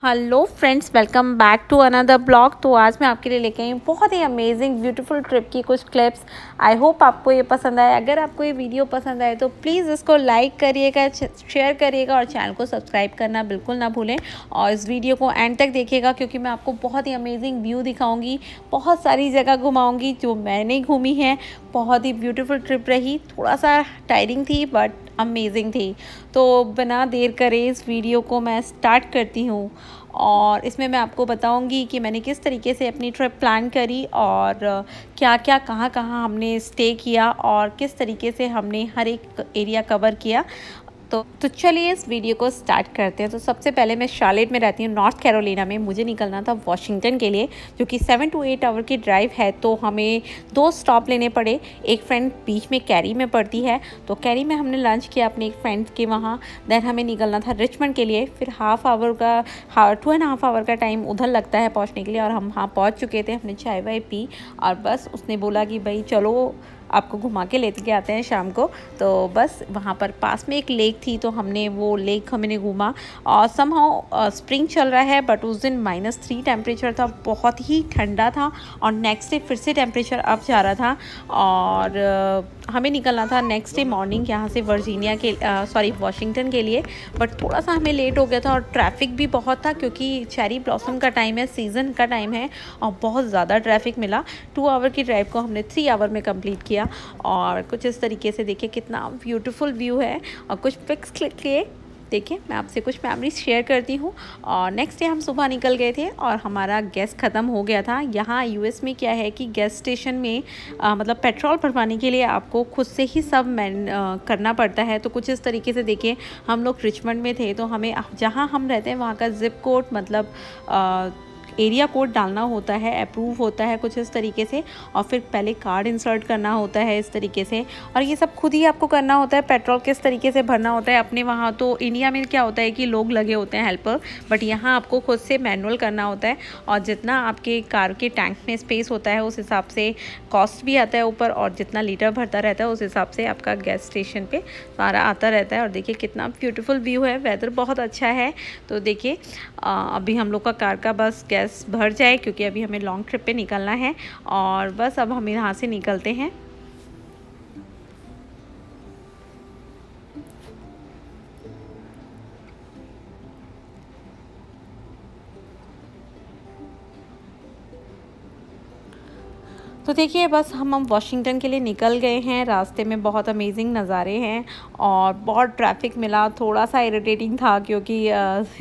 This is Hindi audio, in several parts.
Hello friends, welcome back to another blog. तो आज मैं आपके लिए लेके आई हूँ बहुत ही अमेजिंग ब्यूटीफुल ट्रिप की कुछ क्लिप्स। आई होप आपको ये पसंद आए। अगर आपको ये वीडियो पसंद आए तो प्लीज़ इसको लाइक करिएगा, शेयर करिएगा और चैनल को सब्सक्राइब करना बिल्कुल ना भूलें। और इस वीडियो को एंड तक देखिएगा क्योंकि मैं आपको बहुत ही अमेजिंग व्यू दिखाऊँगी, बहुत सारी जगह घुमाऊँगी जो मैंने घूमी है। बहुत ही ब्यूटीफुल ट्रिप रही, थोड़ा सा टायरिंग थी बट अमेजिंग थी। तो बिना देर करे इस वीडियो को मैं स्टार्ट करती हूँ और इसमें मैं आपको बताऊंगी कि मैंने किस तरीके से अपनी ट्रिप प्लान करी और क्या क्या कहाँ कहाँ हमने स्टे किया और किस तरीके से हमने हर एक एरिया कवर किया। तो चलिए इस वीडियो को स्टार्ट करते हैं। तो सबसे पहले मैं शार्लेट में रहती हूँ, नॉर्थ कैरोलिना में। मुझे निकलना था वॉशिंगटन के लिए जो कि 7 to 8 आवर की ड्राइव है। तो हमें 2 स्टॉप लेने पड़े। एक फ्रेंड बीच में कैरी में पड़ती है, तो कैरी में हमने लंच किया अपने एक फ्रेंड के वहाँ। देन हमें निकलना था रिचमंड के लिए। फिर 2.5 आवर का टाइम उधर लगता है पहुँचने के लिए और हम वहाँ पहुँच चुके थे। हमने चाय वाय पी और बस उसने बोला कि भाई चलो आपको घुमा के लेते के आते हैं शाम को। तो बस वहाँ पर पास में एक लेक थी तो हमने वो लेक हमने घूमा और समहाउ स्प्रिंग चल रहा है बट उस दिन -3 टेम्परेचर था, बहुत ही ठंडा था। और नेक्स्ट डे फिर से टेम्परेचर अप जा रहा था और हमें निकलना था नेक्स्ट डे मॉर्निंग यहाँ से वॉशिंगटन के लिए। बट थोड़ा सा हमें लेट हो गया था और ट्रैफिक भी बहुत था क्योंकि चेरी ब्लॉसम का टाइम है, सीज़न का टाइम है और बहुत ज़्यादा ट्रैफिक मिला। 2 आवर की ड्राइव को हमने 3 आवर में कंप्लीट किया। और कुछ इस तरीके से देखिए कितना ब्यूटीफुल व्यू है और कुछ पिक्स क्लिक किए। देखिए मैं आपसे कुछ मेमोरीज शेयर करती हूँ। और नेक्स्ट डे हम सुबह निकल गए थे और हमारा गैस ख़त्म हो गया था। यहाँ यूएस में क्या है कि गैस स्टेशन में मतलब पेट्रोल भरवाने के लिए आपको खुद से ही सब करना पड़ता है। तो कुछ इस तरीके से देखिए हम लोग रिचमंड में थे तो हमें जहाँ हम रहते हैं वहाँ का जिप कोड मतलब एरिया कोड डालना होता है, अप्रूव होता है कुछ इस तरीके से। और फिर पहले कार्ड इंसर्ट करना होता है इस तरीके से और ये सब खुद ही आपको करना होता है। पेट्रोल किस तरीके से भरना होता है अपने वहाँ, तो इंडिया में क्या होता है कि लोग लगे होते हैं हेल्पर, बट यहाँ आपको खुद से मैनुअल करना होता है। और जितना आपके कार के टैंक में स्पेस होता है उस हिसाब से कॉस्ट भी आता है ऊपर और जितना लीटर भरता रहता है उस हिसाब से आपका गैस स्टेशन पे सारा आता रहता है। और देखिए कितना ब्यूटीफुल व्यू है, वेदर बहुत अच्छा है। तो देखिए अभी हम लोग का कार का बस गैस भर जाए क्योंकि अभी हमें लॉन्ग ट्रिप पे निकलना है और बस अब हम यहाँ से निकलते हैं। तो देखिए बस हम वॉशिंगटन के लिए निकल गए हैं। रास्ते में बहुत अमेजिंग नज़ारे हैं और बहुत ट्रैफिक मिला। थोड़ा सा इरिटेटिंग था क्योंकि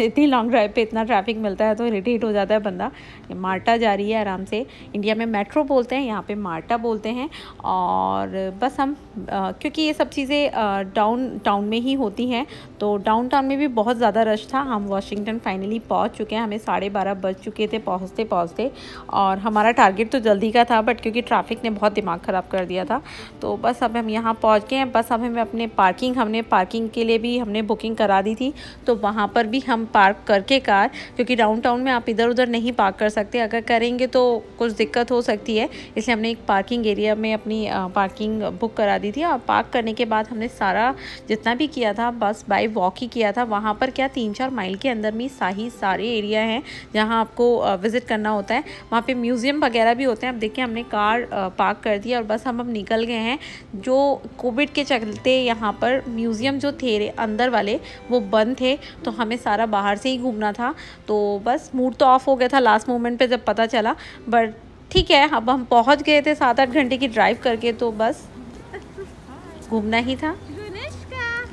इतनी लॉन्ग ड्राइव पे इतना ट्रैफिक मिलता है तो इरिटेट हो जाता है बंदा। मार्टा जा रही है आराम से, इंडिया में मेट्रो बोलते हैं, यहाँ पे मार्टा बोलते हैं। और बस हम क्योंकि ये सब चीज़ें डाउन टाउन में ही होती हैं तो डाउन टाउन में भी बहुत ज़्यादा रश था। हम वॉशिंगटन फाइनली पहुँच चुके हैं, हमें 12:30 बज चुके थे पहुँचते और हमारा टारगेट तो जल्दी का था बट क्योंकि ट्रैफिक ने बहुत दिमाग ख़राब कर दिया था। तो बस अब हम यहाँ पहुँच गए हैं। बस अब हमें अपने पार्किंग के लिए भी हमने बुकिंग करा दी थी तो वहाँ पर भी हम पार्क करके कार, क्योंकि डाउनटाउन में आप इधर उधर नहीं पार्क कर सकते, अगर करेंगे तो कुछ दिक्कत हो सकती है, इसलिए हमने एक पार्किंग एरिया में अपनी पार्किंग बुक करा दी थी। और पार्क करने के बाद हमने सारा जितना भी किया था बस बाय वॉक ही किया था। वहाँ पर क्या 3-4 माइल के अंदर में सारे एरिया हैं जहाँ आपको विज़िट करना होता है। वहाँ पे म्यूज़ियम वगैरह भी होते हैं। अब देखिए हमने कार पार्क कर दिया और बस हम अब निकल गए हैं। जो कोविड के चलते यहाँ पर म्यूज़ियम जो थे अंदर वाले वो बंद थे तो हमें सारा बाहर से ही घूमना था। तो बस मूड तो ऑफ हो गया था लास्ट मोमेंट पे जब पता चला, बट ठीक है अब हम पहुँच गए थे 7-8 घंटे की ड्राइव करके तो बस घूमना ही था।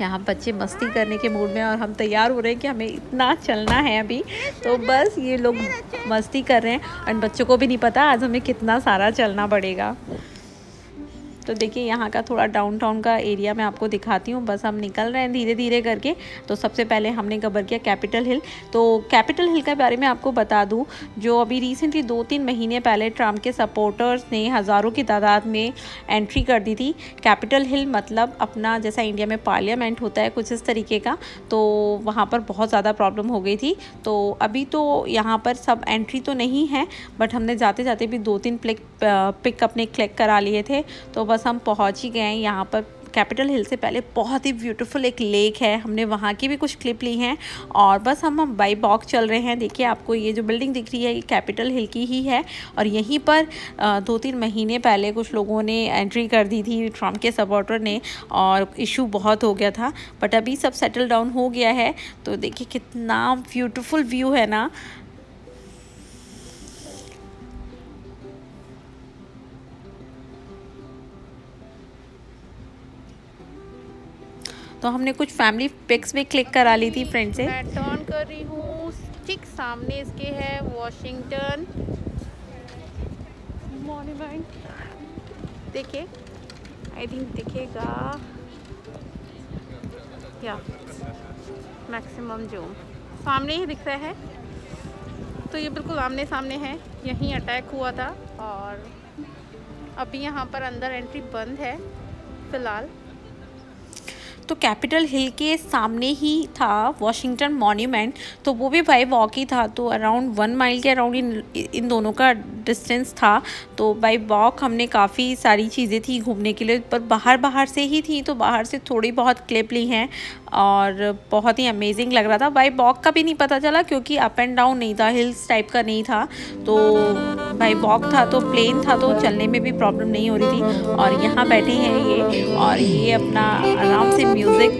यहाँ बच्चे मस्ती करने के मूड में और हम तैयार हो रहे हैं कि हमें इतना चलना है अभी। तो बस ये लोग मस्ती कर रहे हैं और बच्चों को भी नहीं पता आज हमें कितना सारा चलना पड़ेगा। तो देखिए यहाँ का थोड़ा डाउनटाउन का एरिया मैं आपको दिखाती हूँ। बस हम निकल रहे हैं धीरे धीरे करके। तो सबसे पहले हमने कवर किया कैपिटल हिल। तो कैपिटल हिल के बारे में आपको बता दूँ, जो अभी रिसेंटली 2-3 महीने पहले ट्रम्प के सपोर्टर्स ने हज़ारों की तादाद में एंट्री कर दी थी। कैपिटल हिल मतलब अपना जैसा इंडिया में पार्लियामेंट होता है कुछ इस तरीके का, तो वहाँ पर बहुत ज़्यादा प्रॉब्लम हो गई थी। तो अभी तो यहाँ पर सब एंट्री तो नहीं है बट हमने जाते जाते भी 2-3 पिक अपने क्लिक करा लिए थे। तो बस हम पहुँच ही गए हैं यहाँ पर कैपिटल हिल से पहले बहुत ही ब्यूटीफुल एक लेक है, हमने वहाँ की भी कुछ क्लिप ली हैं। और बस हम बाई वॉक चल रहे हैं। देखिए आपको ये जो बिल्डिंग दिख रही है ये कैपिटल हिल की ही है और यहीं पर 2-3 महीने पहले कुछ लोगों ने एंट्री कर दी थी, ट्रम्प के सपोर्टर ने, और इशू बहुत हो गया था, बट अभी सब सेटल डाउन हो गया है। तो देखिए कितना ब्यूटीफुल व्यू है ना। तो हमने कुछ फैमिली पिक्स भी क्लिक करा ली थी फ्रेंड से। मैं टर्न कर रही हूँ, ठीक सामने इसके है वॉशिंगटन मॉन्यूमेंट। देखिए, आई थिंक दिखेगा या मैक्सिमम जूम सामने ही दिख रहा है। तो ये बिल्कुल आमने सामने है, यहीं अटैक हुआ था और अभी यहाँ पर अंदर एंट्री बंद है फ़िलहाल। तो कैपिटल हिल के सामने ही था वॉशिंगटन मॉन्यूमेंट, तो वो भी बाई वॉक ही था। तो अराउंड 1 माइल के अराउंड इन दोनों का डिस्टेंस था। तो बाई वॉक हमने काफ़ी सारी चीज़ें थी घूमने के लिए, पर बाहर से ही थी, तो बाहर से थोड़ी बहुत क्लिप ली हैं और बहुत ही अमेजिंग लग रहा था। बाई वॉक का भी नहीं पता चला क्योंकि अप एंड डाउन नहीं था, हिल्स टाइप का नहीं था, तो बाई वॉक था, तो प्लेन था, तो चलने में भी प्रॉब्लम नहीं हो रही थी। और यहाँ बैठे हैं ये, और ये अपना आराम से म्यूज़िक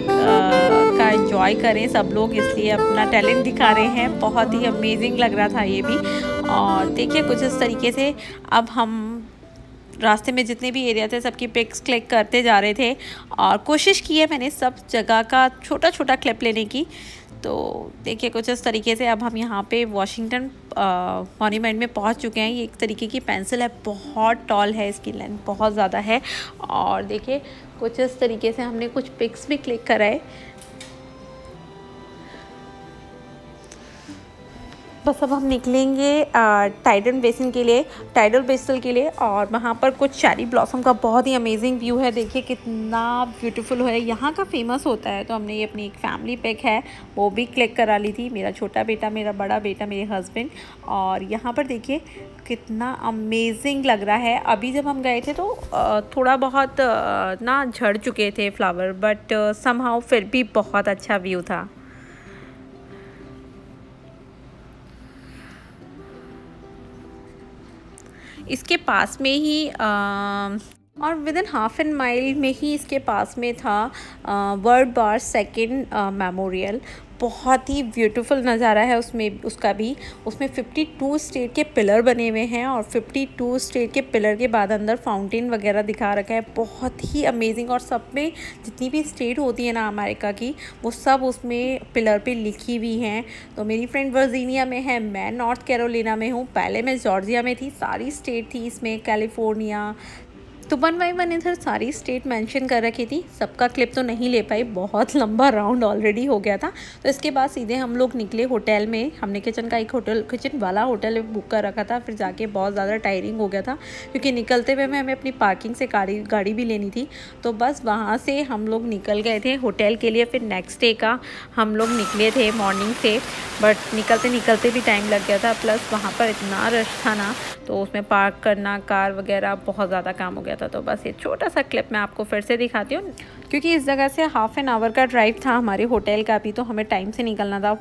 का एंजॉय करें सब लोग, इसलिए अपना टैलेंट दिखा रहे हैं। बहुत ही अमेजिंग लग रहा था ये भी। और देखिए कुछ इस तरीके से अब हम रास्ते में जितने भी एरिया थे सबकी पिक्स क्लिक करते जा रहे थे और कोशिश की है मैंने सब जगह का छोटा छोटा क्लिप लेने की। तो देखिए कुछ इस तरीके से अब हम यहाँ पे वॉशिंगटन मॉन्यूमेंट में पहुँच चुके हैं। ये एक तरीके की पेंसिल है, बहुत टॉल है, इसकी लेंथ बहुत ज़्यादा है। और देखिए कुछ इस तरीके से हमने कुछ पिक्स भी क्लिक कराए। बस अब हम निकलेंगे टाइडल बेसिन के लिए, और वहाँ पर कुछ चेरी ब्लॉसम का बहुत ही अमेजिंग व्यू है। देखिए कितना ब्यूटीफुल है, यहाँ का फेमस होता है। तो हमने ये अपनी एक फैमिली पिक है वो भी क्लिक करा ली थी, मेरा छोटा बेटा, मेरा बड़ा बेटा, मेरे हस्बैंड। और यहाँ पर देखिए कितना अमेजिंग लग रहा है। अभी जब हम गए थे तो थोड़ा बहुत ना झड़ चुके थे फ्लावर, बट समहाउ फिर भी बहुत अच्छा व्यू था। इसके पास में ही और विद इन ½ एन माइल में ही इसके पास में था वर्ल्ड वार सेकेंड मेमोरियल। बहुत ही ब्यूटीफुल नज़ारा है उसका भी। उसमें 52 स्टेट के पिलर बने हुए हैं और 52 स्टेट के पिलर के बाद अंदर फाउंटेन वगैरह दिखा रखा है। बहुत ही अमेजिंग, और सब में जितनी भी स्टेट होती है ना अमेरिका की, वो सब उसमें पिलर पे लिखी हुई हैं। तो मेरी फ्रेंड वर्जीनिया में है, मैं नॉर्थ कैरोलिना में हूँ, पहले मैं जॉर्जिया में थी। सारी स्टेट थी इसमें, कैलिफोर्निया, तो 1 बाय 1 इधर सारी स्टेट मेंशन कर रखी थी। सबका क्लिप तो नहीं ले पाई, बहुत लंबा राउंड ऑलरेडी हो गया था। तो इसके बाद सीधे हम लोग निकले होटल में। हमने किचन वाला होटल बुक कर रखा था, फिर जाके बहुत ज़्यादा टायरिंग हो गया था क्योंकि निकलते हुए हमें अपनी पार्किंग से गाड़ी भी लेनी थी। तो बस वहाँ से हम लोग निकल गए थे होटल के लिए। फिर नेक्स्ट डे का हम लोग निकले थे मॉर्निंग से, बट निकलते भी टाइम लग गया था। प्लस वहाँ पर इतना रश था ना, तो उसमें पार्क करना कार वगैरह बहुत ज़्यादा काम हो गया था। तो बस ये छोटा सा क्लिप मैं आपको फिर से दिखाती हूँ, क्योंकि इस जगह से ½ एन आवर का ड्राइव था हमारे होटल का भी, तो हमें टाइम से निकलना था।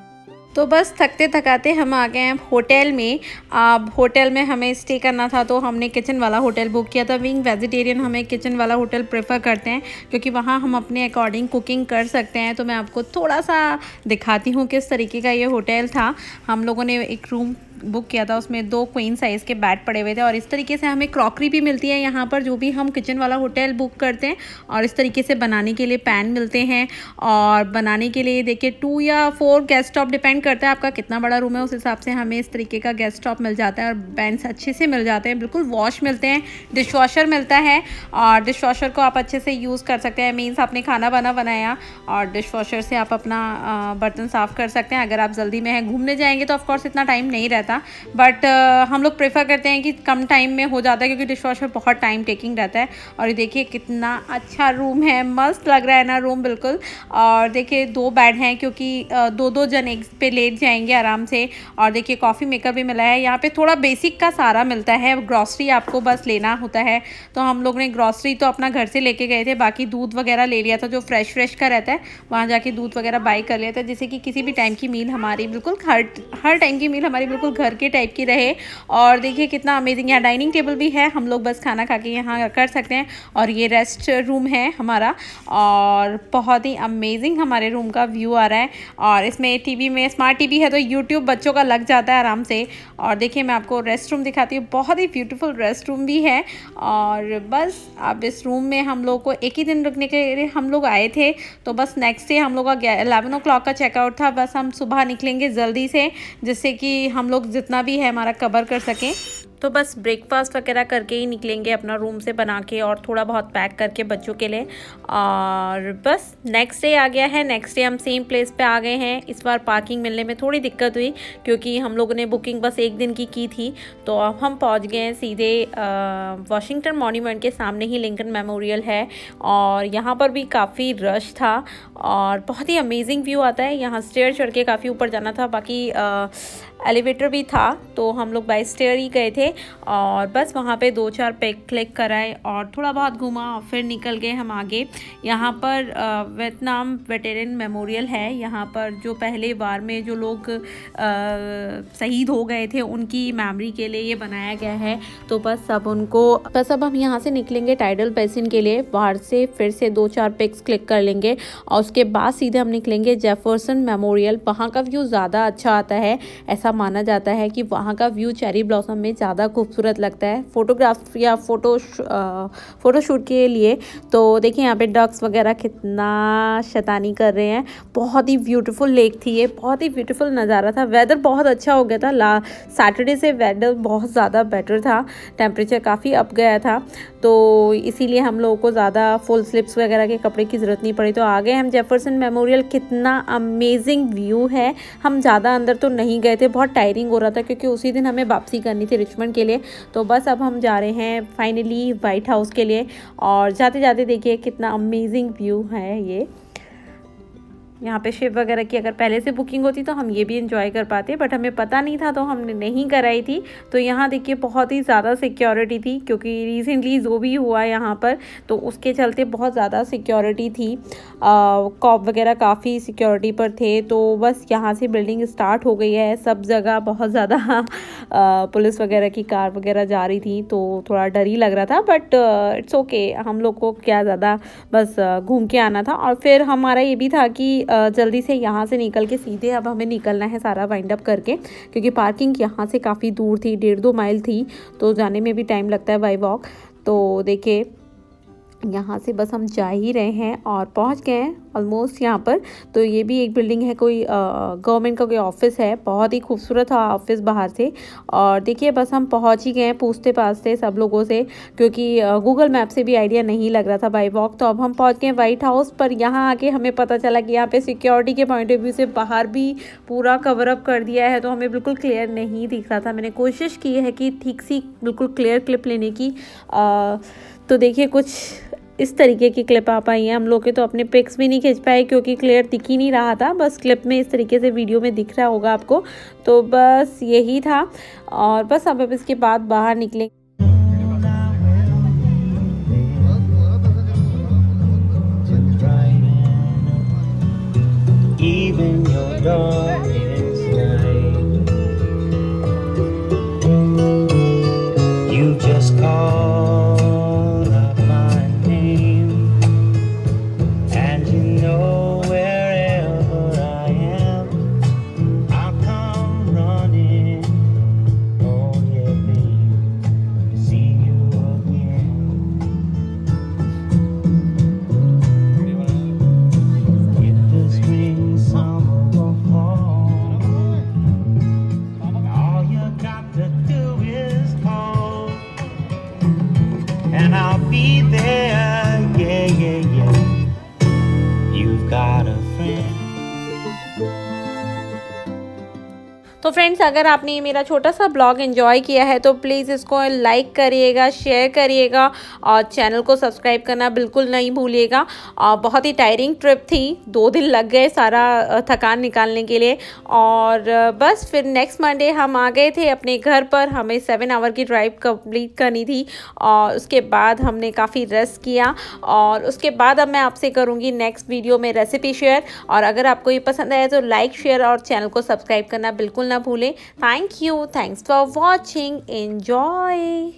तो बस थकते थकाते हम आ गए हैं होटल में। अब होटल में हमें स्टे करना था, तो हमने किचन वाला होटल बुक किया था। बीइंग वेजिटेरियन हमें किचन वाला होटल प्रेफर करते हैं क्योंकि वहाँ हम अपने अकॉर्डिंग कुकिंग कर सकते हैं। तो मैं आपको थोड़ा सा दिखाती हूँ किस तरीके का ये होटल था। हम लोगों ने एक रूम बुक किया था, उसमें 2 क्वीन साइज़ के बेड पड़े हुए थे, और इस तरीके से हमें क्रॉकरी भी मिलती है यहाँ पर जो भी हम किचन वाला होटल बुक करते हैं। और इस तरीके से बनाने के लिए पैन मिलते हैं, और बनाने के लिए देखिए 2 या 4 गैस स्टॉप, डिपेंड करता है आपका कितना बड़ा रूम है, उस हिसाब से हमें इस तरीके का गैस स्टॉप मिल जाता है। और पैन्स अच्छे से मिल जाते हैं, बिल्कुल वॉश मिलते हैं, डिश वॉशर मिलता है, और डिश वॉशर को आप अच्छे से यूज़ कर सकते हैं। मीन्स आपने खाना बनाया और डिश वॉशर से आप अपना बर्तन साफ़ कर सकते हैं। अगर आप जल्दी में हैं, घूमने जाएंगे तो ऑफकोर्स इतना टाइम नहीं रहता, बट हम लोग प्रेफर करते हैं कि कम टाइम में हो जाता है क्योंकि डिश वॉशर बहुत टाइम टेकिंग रहता है। और ये देखिए कितना अच्छा रूम है, मस्त लग रहा है ना रूम बिल्कुल। और देखिए 2 बेड हैं क्योंकि 2-2 जन एक पे लेट जाएंगे आराम से। और देखिए कॉफ़ी मेकर भी मिला है यहाँ पे, थोड़ा बेसिक का सारा मिलता है, ग्रॉसरी आपको बस लेना होता है। तो हम लोग ने ग्रॉसरी तो अपना घर से लेके गए थे, बाकी दूध वगैरह ले लिया था जो फ्रेश का रहता है, वहाँ जाके दूध वगैरह बाई कर लिया था, जिससे कि किसी भी टाइम की मील हमारी बिल्कुल हर टाइम की मील हमारी बिल्कुल घर के टाइप की रहे। और देखिए कितना अमेजिंग, यहाँ डाइनिंग टेबल भी है, हम लोग बस खाना खा के यहाँ कर सकते हैं। और ये रेस्ट रूम है हमारा, और बहुत ही अमेजिंग हमारे रूम का व्यू आ रहा है। और इसमें टीवी में स्मार्ट टीवी है तो यूट्यूब बच्चों का लग जाता है आराम से। और देखिए मैं आपको रेस्ट रूम दिखाती हूँ, बहुत ही ब्यूटीफुल रेस्ट रूम भी है। और बस अब इस रूम में हम लोग को एक ही दिन रुकने के लिए हम लोग आए थे, तो बस नेक्स्ट डे हम लोग का 11 o'clock का चेकआउट था। बस हम सुबह निकलेंगे जल्दी से, जिससे कि हम लोग जितना भी है हमारा कवर कर सकें। तो बस ब्रेकफास्ट वगैरह करके ही निकलेंगे अपना रूम से बना के, और थोड़ा बहुत पैक करके बच्चों के लिए। और बस नेक्स्ट डे आ गया है, नेक्स्ट डे हम सेम प्लेस पे आ गए हैं। इस बार पार्किंग मिलने में थोड़ी दिक्कत हुई, क्योंकि हम लोगों ने बुकिंग बस एक दिन की थी। तो अब हम पहुंच गए हैं सीधे वॉशिंगटन मॉन्यूमेंट के सामने ही लिंकन मेमोरियल है। और यहाँ पर भी काफ़ी रश था और बहुत ही अमेजिंग व्यू आता है। यहाँ स्टेयर चढ़ के काफ़ी ऊपर जाना था, बाकी एलिवेटर भी था, तो हम लोग बाय स्टेयर ही गए थे। और बस वहाँ पे 2-4 पिक क्लिक कराए और थोड़ा बहुत घूमा, और फिर निकल गए हम आगे। यहाँ पर वियतनाम वेटेरन मेमोरियल है, यहाँ पर जो पहले वार में जो लोग शहीद हो गए थे उनकी मेमोरी के लिए ये बनाया गया है। तो बस अब हम यहाँ से निकलेंगे टाइडल बेसिन के लिए, बाहर से फिर से 2-4 पिक्स क्लिक कर लेंगे, और उसके बाद सीधे हम निकलेंगे जेफरसन मेमोरियल। वहाँ का व्यू ज़्यादा अच्छा आता है, ऐसा माना जाता है कि वहाँ का व्यू चेरी ब्लॉसम में ज़्यादा खूबसूरत लगता है फोटोग्राफ या फोटोशूट के लिए। तो देखिए यहाँ पे डक्स वगैरह कितना शैतानी कर रहे हैं। बहुत ही ब्यूटीफुल लेक थी ये, बहुत ही ब्यूटीफुल नज़ारा था। वेदर बहुत अच्छा हो गया था, सैटरडे से वेदर बहुत ज़्यादा बेटर था, टेम्परेचर काफ़ी अप गया था, तो इसीलिए हम लोगों को ज़्यादा फुल स्लीव्स वगैरह के कपड़े की ज़रूरत नहीं पड़ी। तो आ गए हम जेफरसन मेमोरियल। कितना अमेजिंग व्यू है। हम ज़्यादा अंदर तो नहीं गए थे, बहुत टायरिंग हो रहा था, क्योंकि उसी दिन हमें वापसी करनी थी रिचमंड के लिए। तो बस अब हम जा रहे हैं फाइनली वाइट हाउस के लिए। और जाते जाते देखिए कितना अमेजिंग व्यू है ये। यहाँ पे शिप वगैरह की अगर पहले से बुकिंग होती तो हम ये भी एंजॉय कर पाते, बट हमें पता नहीं था तो हमने नहीं कराई थी। तो यहाँ देखिए बहुत ही ज़्यादा सिक्योरिटी थी, क्योंकि रिसेंटली जो भी हुआ यहाँ पर, तो उसके चलते बहुत ज़्यादा सिक्योरिटी थी। कॉप वगैरह काफ़ी सिक्योरिटी पर थे। तो बस यहाँ से बिल्डिंग स्टार्ट हो गई है, सब जगह बहुत ज़्यादा पुलिस वगैरह की कार वगैरह जा रही थी, तो थोड़ा डर ही लग रहा था, बट इट्स ओके, हम लोग को क्या ज़्यादा बस घूम के आना था। और फिर हमारा ये भी था कि जल्दी से यहाँ से निकल के सीधे अब हमें निकलना है सारा वाइंड अप करके, क्योंकि पार्किंग यहाँ से काफ़ी दूर थी, 1.5-2 माइल थी, तो जाने में भी टाइम लगता है बाय वॉक। तो देखिए यहाँ से बस हम जा ही रहे हैं और पहुँच गए हैं ऑलमोस्ट यहाँ पर। तो ये भी एक बिल्डिंग है, कोई गवर्नमेंट का कोई ऑफिस है, बहुत ही खूबसूरत था ऑफिस बाहर से। और देखिए बस हम पहुँच ही गए हैं पूछते पाछते सब लोगों से, क्योंकि गूगल मैप से भी आइडिया नहीं लग रहा था बाय वॉक। तो अब हम पहुँच गए वाइट हाउस पर। यहाँ आके हमें पता चला कि यहाँ पे सिक्योरिटी के पॉइंट ऑफ व्यू से बाहर भी पूरा कवर अप कर दिया है, तो हमें बिल्कुल क्लियर नहीं दिख रहा था। मैंने कोशिश की है कि ठीक सी बिल्कुल क्लियर क्लिप लेने की, तो देखिए कुछ इस तरीके की क्लिप आ पाई है। हम लोग के तो अपने पिक्स भी नहीं खींच पाए, क्योंकि क्लियर दिख ही नहीं रहा था, बस क्लिप में इस तरीके से वीडियो में दिख रहा होगा आपको। तो बस यही था, और बस अब इसके बाद बाहर निकले। तो फ्रेंड्स, अगर आपने ये मेरा छोटा सा ब्लॉग एंजॉय किया है तो प्लीज़ इसको लाइक करिएगा, शेयर करिएगा और चैनल को सब्सक्राइब करना बिल्कुल नहीं भूलिएगा। बहुत ही टायरिंग ट्रिप थी, 2 दिन लग गए सारा थकान निकालने के लिए। और बस फिर नेक्स्ट मंडे हम आ गए थे अपने घर पर। हमें 7 आवर की ड्राइव कंप्लीट करनी थी और उसके बाद हमने काफ़ी रेस्ट किया। और उसके बाद अब मैं आपसे करूँगी नेक्स्ट वीडियो में रेसिपी शेयर। और अगर आपको ये पसंद आया तो लाइक, शेयर और चैनल को सब्सक्राइब करना बिल्कुल ना भूलें। Thank you, thanks for watching, enjoy.